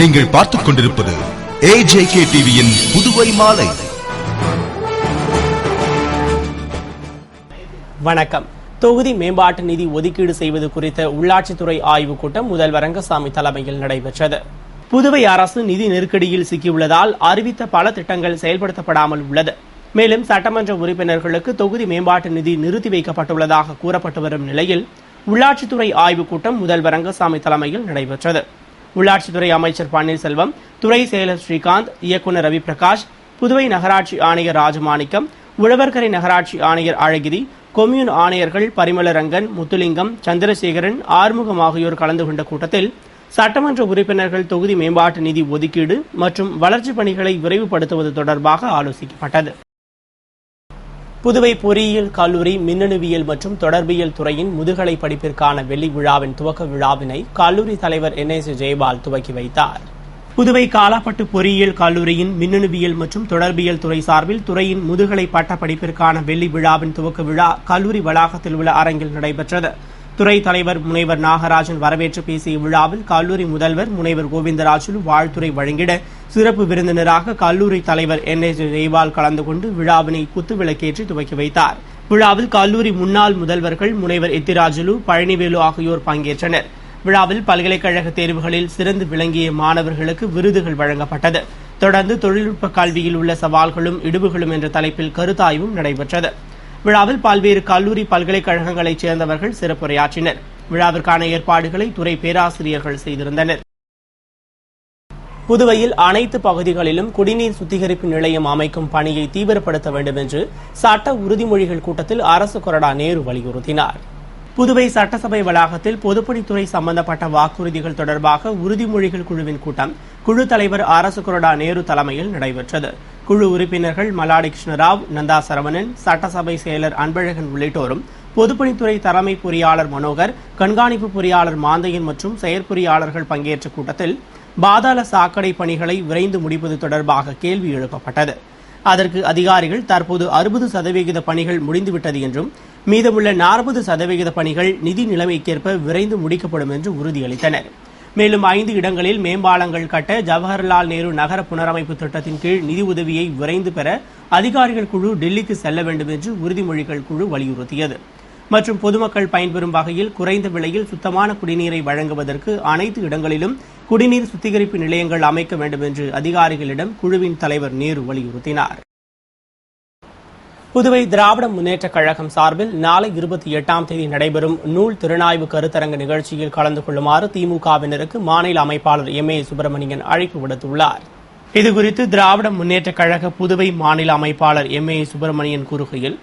நீங்கள் பார்த்துக் கொண்டிருப்பது AJK டிவியின் புதுவை மாலை. வணக்கம். தொகுதி மேம்பாட்டு நிதி ஒதுக்கீடு செய்வது குறித்த உள்ளாட்சித்துறை ஆய்வுக் கூட்டம் முதல்வர் ரங்கசாமி தலைமையில் நடைபெற்றது. புதுவை அரசு நிதி நெருக்கடியில் சிக்கியுள்ளதால் அறிவித்த பல திட்டங்கள் செயல்படுத்தப்படாமல் உள்ளது. மேலும் சட்டமன்ற உறுப்பினர்களுக்கு தொகுதி மேம்பாட்டு நிதி நிறுத்தி வைக்கப்பட்டுள்ளதாக கூறப்பட்டு வரும் நிலையில் உள்ளாட்சித்துறை ஆய்வுக் கூட்டம் முதல்வர் ரங்கசாமி தலைமையில் நடைபெற்றது. உள்ளாட்சித்துறை அமைச்சர் பன்னீர்செல்வம், துறை செயலர் ஸ்ரீகாந்த், இயக்குநர் ரவி பிரகாஷ், புதுவை நகராட்சி ஆணையர் ராஜமாணிக்கம், உழவர்கரை நகராட்சி ஆணையர் அழகிரி, கொம்யூன் ஆணையர்கள் பரிமளரங்கன், முத்துலிங்கம், சந்திரசேகரன், ஆறுமுகம் ஆகியோர் கலந்து கொண்ட கூட்டத்தில் சட்டமன்ற உறுப்பினர்கள் தொகுதி மேம்பாட்டு நிதி ஒதுக்கீடு மற்றும் வளர்ச்சிப் பணிகளை விரைவுபடுத்துவது தொடர்பாக ஆலோசிக்கப்பட்டது. புதுவை பொறியியல் கல்லூரி மின்னணுவியல் மற்றும் தொடர்பியல் துறையின் முதுகலை படிப்பிற்கான வெள்ளி விழாவின் துவக்க விழாவினை கல்லூரி தலைவர் NS ஜெயபால் துவக்கி வைத்தார். புதுவை காலாப்பட்டு பொறியியல் கல்லூரியின் மின்னணுவியல் மற்றும் தொடர்பியல் துறை சார்பில் துறையின் முதுகலை பட்ட படிப்பிற்கான வெள்ளி விழாவின் துவக்க விழா கல்லூரி வளாகத்தில் உள்ள அரங்கில் நடைபெற்றது. துறை தலைவர் முனைவர் நாகராஜன் வரவேற்று பேசிய விழாவில் கல்லூரி முதல்வர் முனைவர் கோவிந்தராஜுலு வாழ்த்துரை வழங்கிட சிறப்பு விருந்தினராக கல்லூரி தலைவர் NS ஜெயபால் கலந்து கொண்டு விழாவினை குத்துவிளக்கேற்றி துவக்கி வைத்தார். விழாவில் கல்லூரி முன்னாள் முதல்வர்கள் முனைவர் எத்திராஜுலு, பழனிவேலு ஆகியோர் பங்கேற்றனர். விழாவில் பல்கலைக்கழக தேர்வுகளில் சிறந்து விளங்கிய மாணவர்களுக்கு விருதுகள் வழங்கப்பட்டது. தொடர்ந்து தொழில்நுட்ப கல்வியில் உள்ள சவால்களும் இடிவுகளும் என்ற தலைப்பில் கருத்தாய்வும் நடைபெற்றது. விழாவில் பல்வேறு கல்லூரி பல்கலைக்கழகங்களைச் சேர்ந்தவர்கள் சிறப்புரையாற்றினர். விழாவிற்கான ஏற்பாடுகளை துறை பேராசிரியர்கள் செய்திருந்தனர். புதுவையில் அனைத்து பகுதிகளிலும் குடிநீர் சுத்திகரிப்பு நிலையம் அமைக்கும் பணியை தீவிரப்படுத்த வேண்டும் என்று சட்ட உறுதிமொழிகள் கூட்டத்தில் அரசு கொறடா நேரு வலியுறுத்தினார். புதுவை சட்டசபை வளாகத்தில் பொதுப்பணித்துறை சம்பந்தப்பட்ட வாக்குறுதிகள் தொடர்பாக உறுதிமொழிகள் குழுவின் கூட்டம் குழு தலைவர் அரசு கொறடா நேரு தலைமையில் நடைபெற்றது. குழு உறுப்பினர்கள் மல்லாடி கிருஷ்ணராவ், நந்தா சரவணன், சட்டசபை செயலர் அன்பழகன் உள்ளிட்டோரும், பொதுப்பணித்துறை தலைமை பொறியாளர் மனோகர், கண்காணிப்பு பொறியாளர் மாந்தையன் மற்றும் செயற்பொறியாளர்கள் பங்கேற்ற கூட்டத்தில் பாதாள சாக்கடை பணிகளை விரைந்து முடிப்பது தொடர்பாக கேள்வி எழுப்பப்பட்டது. அதற்கு அதிகாரிகள் தற்போது 60% பணிகள் முடிந்துவிட்டது என்றும் மீதமுள்ள 40% பணிகள் நிதி நிலைமைக்கேற்ப விரைந்து முடிக்கப்படும் என்று உறுதியளித்தனர். மேலும் 5 இடங்களில் மேம்பாலங்கள் கட்ட ஜவஹர்லால் நேரு நகர புனரமைப்பு திட்டத்தின் கீழ் நிதி உதவியை விரைந்து பெற அதிகாரிகள் குழு டெல்லிக்கு செல்ல வேண்டும் என்று உறுதிமொழிகள் குழு வலியுறுத்தியது. மற்றும் பொதுமக்கள் பயன்பெறும் வகையில் குறைந்த விலையில் சுத்தமான குடிநீரை வழங்குவதற்கு அனைத்து இடங்களிலும் குடிநீர் சுத்திகரிப்பு நிலையங்கள் அமைக்க வேண்டும் என்று அதிகாரிகளிடம் குழுவின் தலைவர் நேரு வலியுறுத்தினார். புதுவை திராவிட முன்னேற்றக் கழகம் சார்பில் நாளை 28ஆம் தேதி நடைபெறும் நூல் திறனாய்வு கருத்தரங்க நிகழ்ச்சியில் கலந்து கொள்ளுமாறு திமுகவினருக்கு மாநில அமைப்பாளர் MA சுப்பிரமணியன் அழைப்பு விடுத்துள்ளார். இதுகுறித்து திராவிட முன்னேற்றக் கழக புதுவை மாநில அமைப்பாளர் MA சுப்பிரமணியன் கூறுகையில்,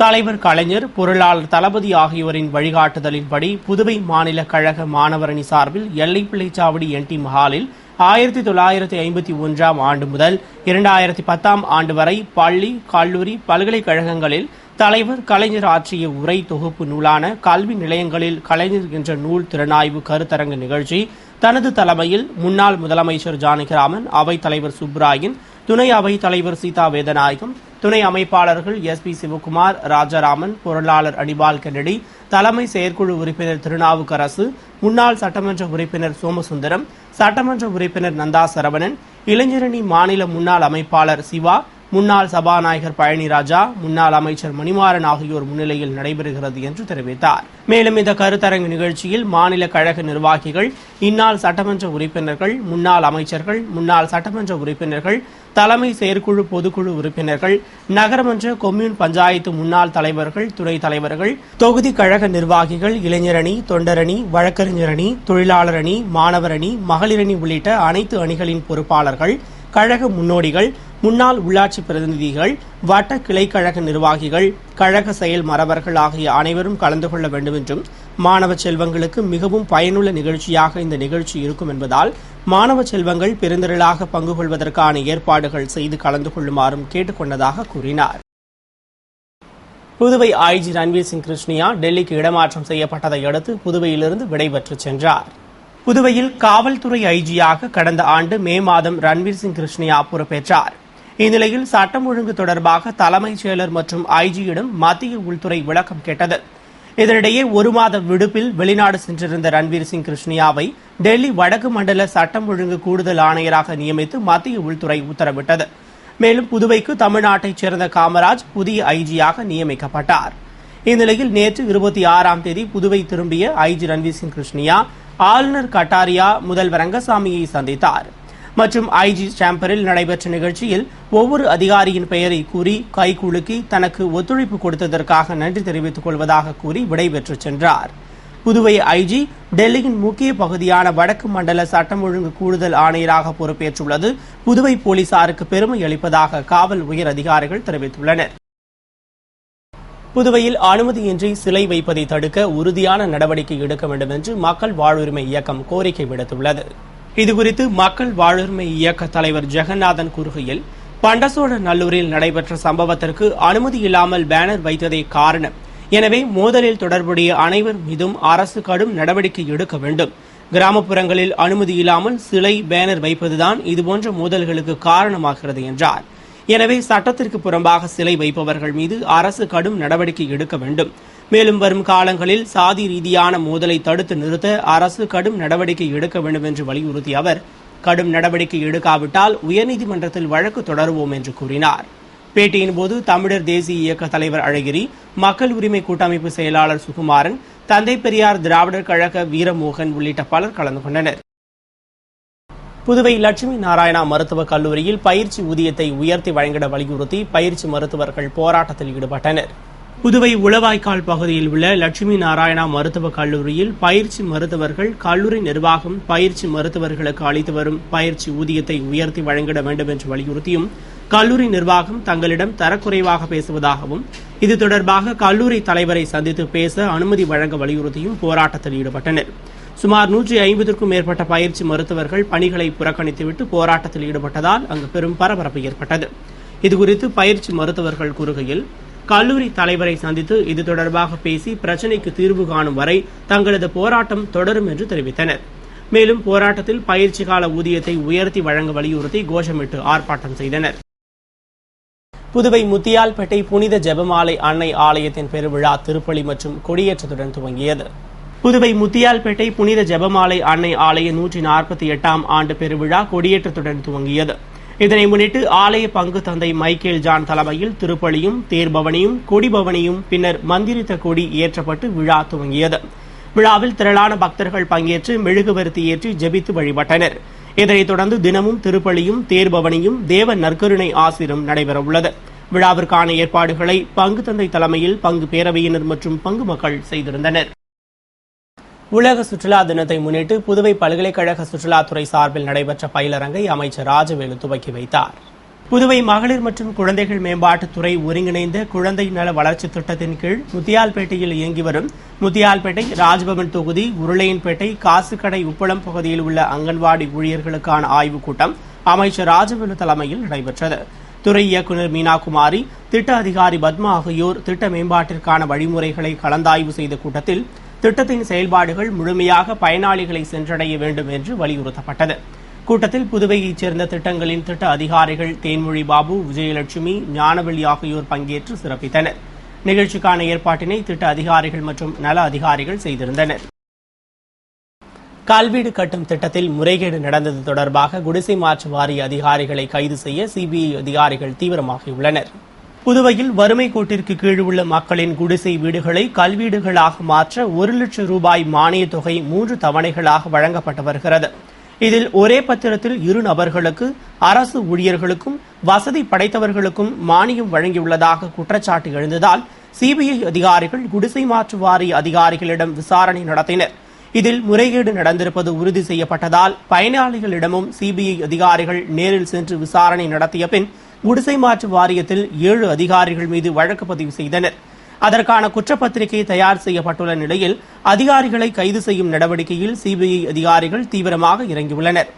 தலைவர் கலைஞர், பொருளாளர் தளபதி ஆகியோரின் வழிகாட்டுதலின்படி புதுவை மாநில கழக மாணவரணி சார்பில் எல்லைப்பிள்ளைச்சாவடி NT மஹாலில் 1951ஆம் ஆண்டு முதல் 2010ஆம் ஆண்டு வரை பள்ளி, கல்லூரி, பல்கலைக்கழகங்களில் தலைவர் கலைஞர் ஆற்றிய உரை தொகுப்பு நூலான கல்வி நிலையங்களில் கலைஞர் என்ற நூல் திறனாய்வு கருத்தரங்க நிகழ்ச்சி தனது தலைமையில் முன்னாள் முதலமைச்சர் ஜானகிராமன், அவைத் தலைவர் சுப்ராயன், துணை அவைத் தலைவர் சீதா வேதநாயகம், துணை அமைப்பாளர்கள் SP சிவகுமார், ராஜாராமன், பொருளாளர் அனிபால் கென்னடி, தலைமை செயற்குழு உறுப்பினர் திருநாவுக்கரசு, முன்னாள் சட்டமன்ற உறுப்பினர் சோமசுந்தரம், சட்டமன்ற உறுப்பினர் நந்தா சரவணன், இளைஞரணி மாநில முன்னாள் அமைப்பாளர் சிவா, முன்னாள் சபாநாயகர் பழனிராஜா, முன்னாள் அமைச்சர் மணிமாறன் ஆகியோர் முன்னிலையில் நடைபெறுகிறது என்று தெரிவித்தார். மேலும் இந்த கருத்தரங்கு நிகழ்ச்சியில் மாநில கழக நிர்வாகிகள், இந்நாள் சட்டமன்ற உறுப்பினர்கள், முன்னாள் அமைச்சர்கள், முன்னாள் சட்டமன்ற உறுப்பினர்கள், தலைமை செயற்குழு பொதுக்குழு உறுப்பினர்கள், நகரமன்ற கொம்யூன் பஞ்சாயத்து முன்னாள் தலைவர்கள், துணைத் தலைவர்கள், தொகுதி கழக நிர்வாகிகள், இளைஞரணி, தொண்டரணி, வழக்கறிஞரணி, தொழிலாளர் அணி, மாணவர் அணி, மகளிரணி உள்ளிட்ட அனைத்து அணிகளின் பொறுப்பாளர்கள், கழக முன்னோடிகள், முன்னாள் உள்ளாட்சி பிரதிநிதிகள், வட்ட கிளைக்கழக நிர்வாகிகள், கழக செயல் மறவர்கள் ஆகிய அனைவரும் கலந்து கொள்ள வேண்டும் என்றும், மாணவ செல்வங்களுக்கு மிகவும் பயனுள்ள நிகழ்ச்சியாக இந்த நிகழ்ச்சி இருக்கும் என்பதால் மாணவ செல்வங்கள் பெருந்திரளாக பங்கு கொள்வதற்கான ஏற்பாடுகள் செய்து கலந்து கொள்ளுமாறும் கேட்டுக் கொண்டதாக கூறினார். புதுவை IG ரன்வீர் சிங் கிருஷ்ணியா டெல்லிக்கு இடமாற்றம் செய்யப்பட்டதை அடுத்து புதுவையிலிருந்து விடைபெற்று சென்றார். புதுவையில் காவல்துறை IGயாக கடந்த ஆண்டு மே மாதம் ரன்வீர் சிங் கிருஷ்ணியா பொறுப்பேற்றார். இந்நிலையில் சட்டம் ஒழுங்கு தொடர்பாக தலைமைச் செயலர் மற்றும் IGயிடம் மத்திய உள்துறை விளக்கம் கேட்டது. இதனிடையே ஒரு மாத விடுப்பில் வெளிநாடு சென்றிருந்த ரன்வீர் சிங் கிருஷ்ணியாவை டெல்லி வடக்கு மண்டல சட்டம் ஒழுங்கு கூடுதல் ஆணையராக நியமித்து மத்திய உள்துறை உத்தரவிட்டது. மேலும் புதுவைக்கு தமிழ்நாட்டைச் சேர்ந்த காமராஜ் புதிய ஐஜியாக நியமிக்கப்பட்டார். இந்நிலையில் நேற்று 26ஆம் தேதி புதுவை திரும்பிய ஐஜி ரன்வீர் சிங் கிருஷ்ணியா ஆளுநர் கட்டாரியா முதல்வர் ரங்கசாமியை சந்தித்தார். மற்றும் ஐஜி சேம்பரில் நடைபெற்ற நிகழ்ச்சியில் ஒவ்வொரு அதிகாரியின் பெயரை கூறி கைகுலுக்கி தனக்கு ஒத்துழைப்பு கொடுத்ததற்காக நன்றி தெரிவித்துக் கொள்வதாக கூறி விடைபெற்று சென்றார். புதுவை ஐஜி டெல்லியின் முக்கிய பகுதியான வடக்கு மண்டல சட்டம் ஒழுங்கு கூடுதல் ஆணையராக பொறுப்பேற்றுள்ளது புதுவை போலீசாருக்கு பெருமை அளிப்பதாக காவல் உயர் அதிகாரிகள் தெரிவித்துள்ளனர். புதுவையில் அனுமதியின்றி சிலை வைப்பதை தடுக்க உறுதியான நடவடிக்கை எடுக்க வேண்டும் என்று மக்கள் வாழ்வுரிமை இயக்கம் கோரிக்கை விடுத்துள்ளது. இதுகுறித்து மக்கள் வாழ்வுரிமை இயக்க தலைவர் ஜெகநாதன் கூறுகையில், பண்டசோழ நல்லூரில் நடைபெற்ற சம்பவத்திற்கு அனுமதி இல்லாமல் பேனர் வைத்ததே காரணம். எனவே மோதலில் தொடர்புடைய அனைவர் மீதும் அரசு கடும் நடவடிக்கை எடுக்க வேண்டும். கிராமப்புறங்களில் அனுமதி இல்லாமல் சிலை பேனர் வைப்பதுதான் இதுபோன்ற மோதல்களுக்கு காரணமாகிறது என்றார். எனவே சட்டத்திற்கு புறம்பாக சிலை வைப்பவர்கள் மீது அரசு கடும் நடவடிக்கை எடுக்க வேண்டும். மேலும் வரும் காலங்களில் சாதி ரீதியான மோதலை தடுத்து நிறுத்த அரசு கடும் நடவடிக்கை எடுக்க வேண்டும் என்று வலியுறுத்திய அவர், கடும் நடவடிக்கை எடுக்காவிட்டால் உயர்நீதிமன்றத்தில் வழக்கு தொடருவோம் என்று கூறினார். பேட்டியின்போது தமிழர் தேசிய இயக்க தலைவர் அழகிரி, மக்கள் உரிமை கூட்டமைப்பு செயலாளர் சுகுமாரன், தந்தை பெரியார் திராவிடர் கழக வீரமோகன் உள்ளிட்ட பலர் கலந்து கொண்டனர். புதுவை லட்சுமி நாராயணா மருத்துவக் கல்லூரியில் பயிற்சி ஊதியத்தை உயர்த்தி வழங்கிட வலியுறுத்தி பயிற்சி மருத்துவர்கள் போராட்டத்தில் ஈடுபட்டனர். புதுவை உளவாய்க்கால் பகுதியில் உள்ள லட்சுமி நாராயணா மருத்துவக் கல்லூரியில் பயிற்சி மருத்துவர்கள் கல்லூரி நிர்வாகம் பயிற்சி மருத்துவர்களுக்கு அளித்து வரும் பயிற்சி ஊதியத்தை உயர்த்தி வழங்கிட வேண்டும் என்று வலியுறுத்தியும், கல்லூரி நிர்வாகம் தங்களிடம் தரக்குறைவாக பேசுவதாகவும், இது தொடர்பாக கல்லூரி தலைவரை சந்தித்து பேச அனுமதி வழங்க வலியுறுத்தியும் போராட்டத்தில் ஈடுபட்டனர். சுமார் 150க்கும் மேற்பட்ட பயிற்சி மருத்துவர்கள் பணிகளை புறக்கணித்துவிட்டு போராட்டத்தில் ஈடுபட்டதால் அங்கு பெரும் பரபரப்பு ஏற்பட்டது. இதுகுறித்து பயிற்சி மருத்துவர்கள் கூறுகையில், கல்லூரி தலைவரை சந்தித்து இது தொடர்பாக பேசி பிரச்சினைக்கு தீர்வு காணும் வரை தங்களது போராட்டம் தொடரும் என்று தெரிவித்தனர். மேலும் போராட்டத்தில் பயிற்சி கால ஊதியத்தை உயர்த்தி வழங்க வலியுறுத்தி கோஷமிட்டு ஆர்ப்பாட்டம் செய்தனர். புதுவை முத்தியால்பேட்டை புனித ஜெபமாலை அன்னை ஆலயத்தின் பெருவிழா திருப்பலி மற்றும் கொடியேற்றத்துடன் துவங்கியது. புதுவை முத்தியால்பேட்டை புனித ஜெபமாலை அன்னை ஆலய 148ஆம் ஆண்டு பெருவிழா கொடியேற்றத்துடன் துவங்கியது. இதனை முன்னிட்டு ஆலய பங்கு தந்தை மைக்கேல் ஜான் தலைமையில் திருப்பலியும் தேர்பவனியும் கொடிபவனியும் பின்னர் மந்திரித்த கொடி ஏற்றப்பட்டு விழா துவங்கியது. விழாவில் திரளான பக்தர்கள் பங்கேற்று மெழுகுவர்த்தி ஏற்றி ஜெபித்து வழிபட்டனர். இதனைத் தொடர்ந்து தினமும் திருப்பலியும் தேர்பவனியும் தேவ நற்கருணை ஆசிரும் நடைபெறவுள்ளது. விழாவிற்கான ஏற்பாடுகளை பங்கு தந்தை தலைமையில் பங்கு பேரவையினர் மற்றும் பங்கு மக்கள் செய்திருந்தனர். உலக சுற்றுலா தினத்தை முன்னிட்டு புதுவை பல்கலைக்கழக சுற்றுலாத்துறை சார்பில் நடைபெற்ற பயிலரங்கை அமைச்சர் ராஜவேலு துவக்கி வைத்தார். புதுவை மகளிர் மற்றும் குழந்தைகள் மேம்பாட்டுத்துறை ஒருங்கிணைந்த குழந்தை நல வளர்ச்சி திட்டத்தின் கீழ் முத்தியால்பேட்டையில் இயங்கி வரும் முத்தியால்பேட்டை, ராஜ்பவன் தொகுதி, உருளையன்பேட்டை, காசுக்கடை, உப்பளம் பகுதியில் உள்ள அங்கன்வாடி ஊழியர்களுக்கான ஆய்வுக் கூட்டம் அமைச்சர் ராஜவேலு தலைமையில் நடைபெற்றது. துறை இயக்குநர் மீனாகுமாரி, திட்ட அதிகாரி பத்மா ஆகியோர் திட்ட மேம்பாட்டிற்கான வழிமுறைகளை கலந்தாய்வு செய்த கூட்டத்தில் திட்டத்தின் செயல்பாடுகள் முழுமையாக பயனாளிகளை சென்றடைய வேண்டும் என்று வலியுறுத்தப்பட்டது. கூட்டத்தில் புதுவையைச் சேர்ந்த திட்டங்களின் திட்ட அதிகாரிகள் தேன்மொழி பாபு, விஜயலட்சுமி, ஞானவெளி ஆகியோர் பங்கேற்று சிறப்பித்தனர். நிகழ்ச்சிக்கான ஏற்பாட்டினை திட்ட அதிகாரிகள் மற்றும் நல அதிகாரிகள் செய்திருந்தனர். கல்வீடு கட்டும் திட்டத்தில் முறைகேடு நடந்தது தொடர்பாக குடிசை மாற்று வாரிய அதிகாரிகளை கைது செய்ய சிபிஐ அதிகாரிகள் தீவிரமாகியுள்ளனர். புதுவையில் வறுமை கோட்டிற்கு கீழ் உள்ள மக்களின் குடிசை வீடுகளை கல்வீடுகளாக மாற்ற 1 லட்சம் ரூபாய் மானியத் தொகை 3 தவணைகளாக வழங்கப்பட்டு வருகிறது. இதில் ஒரே பத்திரத்தில் 2 நபர்களுக்கு, அரசு ஊழியர்களுக்கும் வசதி படைத்தவர்களுக்கும் மானியம் வழங்கியுள்ளதாக குற்றச்சாட்டு எழுந்ததால் சிபிஐ அதிகாரிகள் குடிசை மாற்று வாரிய அதிகாரிகளிடம் விசாரணை நடத்தினர். இதில் முறைகேடு நடந்திருப்பது உறுதி செய்யப்பட்டதால் பயனாளிகளிடமும் சிபிஐ அதிகாரிகள் நேரில் சென்று விசாரணை நடத்திய பின் குடிசை மாற்று வாரியத்தில் 7 அதிகாரிகள் மீது வழக்கு பதிவு செய்தனர். அதற்கான குற்றப்பத்திரிகை தயார் செய்யப்பட்டுள்ள நிலையில் அதிகாரிகளை கைது செய்யும் நடவடிக்கையில் சிபிஐ அதிகாரிகள் தீவிரமாக இறங்கியுள்ளனர்.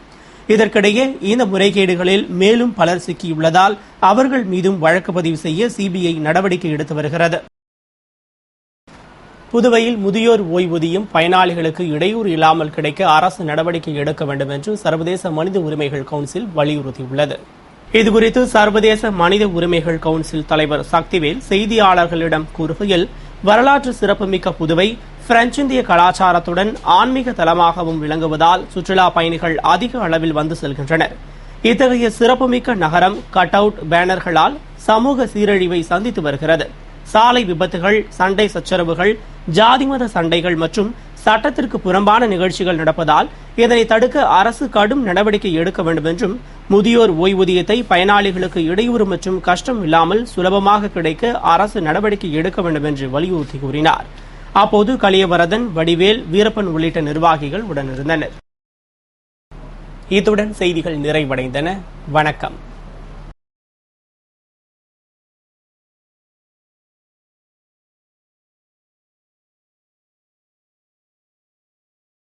இதற்கிடையே இந்த முறைகேடுகளில் மேலும் பலர் சிக்கியுள்ளதால் அவர்கள் மீதும் வழக்கு பதிவு செய்ய சிபிஐ நடவடிக்கை எடுத்து வருகிறது. புதுவையில் முதியோர் ஓய்வூதியம் பயனாளிகளுக்கு இடையூறு இல்லாமல் கிடைக்க அரசு நடவடிக்கை எடுக்க வேண்டும் என்று சர்வதேச மனித உரிமைகள் கவுன்சில் வலியுறுத்தியுள்ளது. இதுகுறித்து சர்வதேச மனித உரிமைகள் கவுன்சில் தலைவர் சக்திவேல் செய்தியாளர்களிடம் கூறுகையில், வரலாற்று சிறப்புமிக்க புதுவை பிரெஞ்சு இந்திய கலாச்சாரத்துடன் ஆன்மீக தலமாகவும் விளங்குவதால் சுற்றுலா பயணிகள் அதிக அளவில் வந்து செல்கின்றனர். இத்தகைய சிறப்புமிக்க நகரம் கட் அவுட் பேனர்களால் சமூக சீரழிவை சந்தித்து வருகிறது. சாலை விபத்துகள், சண்டை சச்சரவுகள், ஜாதி மத சண்டைகள் மற்றும் சட்டத்திற்கு புறம்பான நிகழ்ச்சிகள் நடப்பதால் இதனை தடுக்க அரசு கடும் நடவடிக்கை எடுக்க வேண்டும் என்றும், முதியோர் ஓய்வூதியத்தை பயனாளிகளுக்கு இடையூறு மற்றும் கஷ்டம் இல்லாமல் சுலபமாக கிடைக்க அரசு நடவடிக்கை எடுக்க வேண்டும் என்று வலியுறுத்தி கூறினார். அப்போது கலியவரதன், வடிவேல், வீரப்பன் உள்ளிட்ட நிர்வாகிகள் உடனிருந்தனர். இத்துடன் செய்திகள் நிறைவடைந்தன. வணக்கம்.